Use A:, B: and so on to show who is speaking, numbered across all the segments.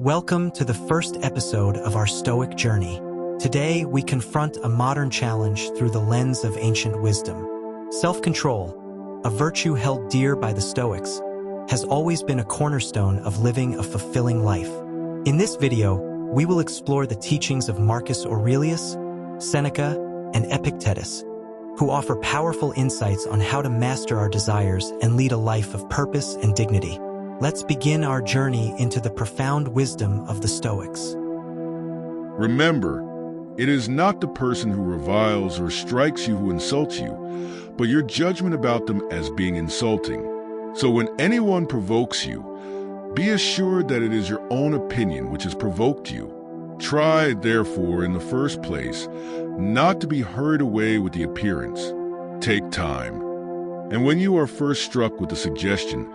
A: Welcome to the first episode of our Stoic journey. Today, we confront a modern challenge through the lens of ancient wisdom. Self-control, a virtue held dear by the Stoics, has always been a cornerstone of living a fulfilling life. In this video, we will explore the teachings of Marcus Aurelius, Seneca, and Epictetus, who offer powerful insights on how to master our desires and lead a life of purpose and dignity. Let's begin our journey into the profound wisdom of the Stoics.
B: Remember, it is not the person who reviles or strikes you who insults you, but your judgment about them as being insulting. So when anyone provokes you, be assured that it is your own opinion which has provoked you. Try, therefore, in the first place, not to be hurried away with the appearance. Take time. And when you are first struck with the suggestion,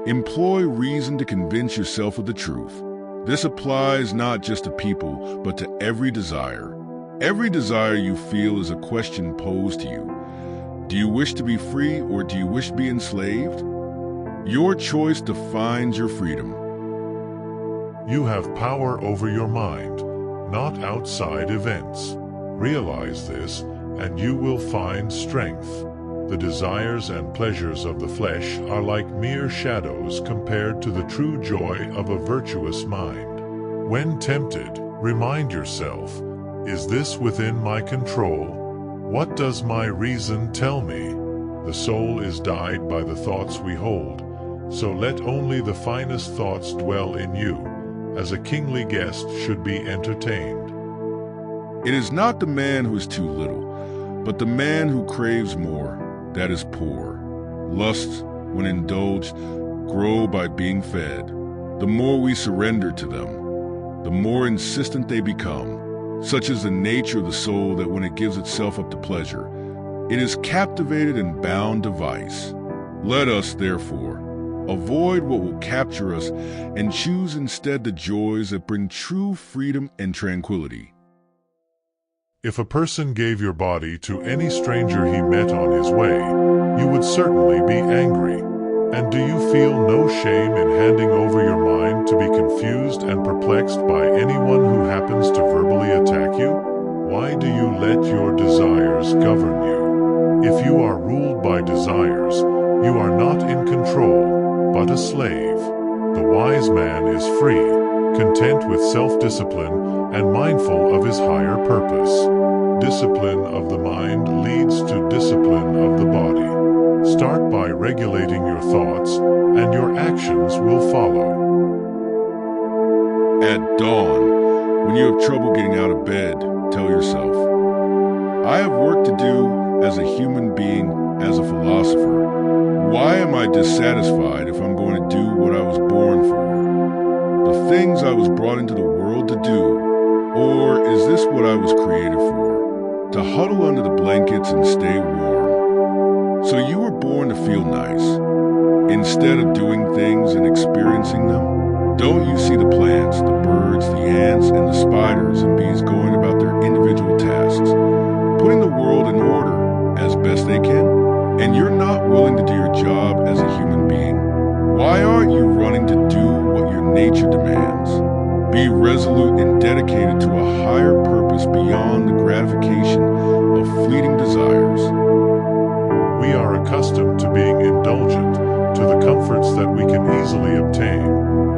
B: employ reason to convince yourself of the truth. This applies not just to people, but to every desire. Every desire you feel is a question posed to you. Do you wish to be free or do you wish to be enslaved? Your choice defines your freedom.
C: You have power over your mind, not outside events. Realize this, and you will find strength. The desires and pleasures of the flesh are like mere shadows compared to the true joy of a virtuous mind. When tempted, remind yourself, is this within my control? What does my reason tell me? The soul is dyed by the thoughts we hold, so let only the finest thoughts dwell in you, as a kingly guest should be entertained.
B: It is not the man who is too little, but the man who craves more, that is poor. Lusts, when indulged, grow by being fed. The more we surrender to them, the more insistent they become. Such is the nature of the soul that when it gives itself up to pleasure, it is captivated and bound to vice. Let us, therefore, avoid what will capture us and choose instead the joys that bring true freedom and tranquility.
C: If a person gave your body to any stranger he met on his way, you would certainly be angry. And do you feel no shame in handing over your mind to be confused and perplexed by anyone who happens to verbally attack you? Why do you let your desires govern you? If you are ruled by desires, you are not in control, but a slave. The wise man is free, content with self-discipline and mindful of his higher purpose. Discipline of the mind leads to discipline of the body. Start by regulating your thoughts, and your actions will follow.
B: At dawn, when you have trouble getting out of bed, tell yourself, I have work to do as a human being, as a philosopher. Why am I dissatisfied if I'm going to do what I was born for? The things I was brought into the world to do? Or is this what I was created for? To huddle under the blankets and stay warm. So you were born to feel nice. Instead of doing things and experiencing them, don't you see the plants, the birds, the ants, and the spiders and bees going about their individual tasks, putting the world in order as best they can? And you're not willing to do your job as a human being. Why aren't you running to do what your nature demands? Be resolute and dedicated to a higher purpose beyond the gratification of fleeting desires.
C: We are accustomed to being indulgent to the comforts that we can easily obtain,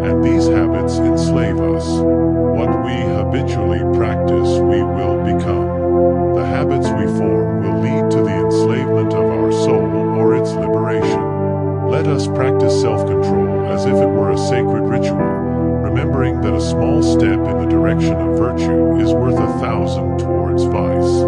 C: and these habits enslave us. What we habitually practice, we will become. The habits we form will lead to the enslavement of our soul or its liberation. Let us practice self-control as if it were a sacred ritual, remembering that a small step in the direction of virtue is worth 1,000 towards vice.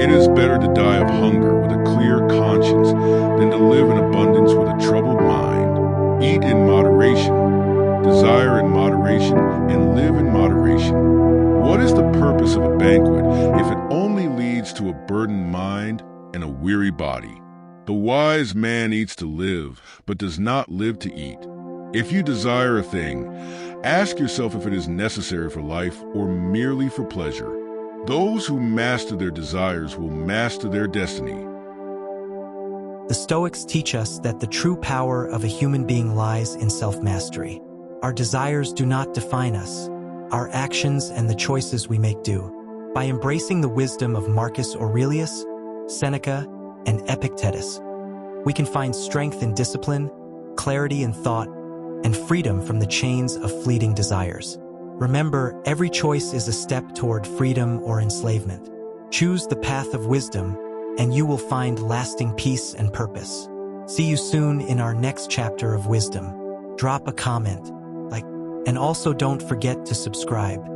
B: It is better to die of hunger with a clear conscience than to live in abundance with a troubled mind. Eat in moderation, desire in moderation, and live in moderation. What is the purpose of a banquet if it only leads to a burdened mind and a weary body? The wise man eats to live, but does not live to eat. If you desire a thing, ask yourself if it is necessary for life or merely for pleasure. Those who master their desires will master their destiny.
A: The Stoics teach us that the true power of a human being lies in self-mastery. Our desires do not define us. Our actions and the choices we make do. By embracing the wisdom of Marcus Aurelius, Seneca, and Epictetus, we can find strength in discipline, clarity in thought, and freedom from the chains of fleeting desires. Remember, every choice is a step toward freedom or enslavement. Choose the path of wisdom, and you will find lasting peace and purpose. See you soon in our next chapter of wisdom. Drop a comment, like, and also don't forget to subscribe.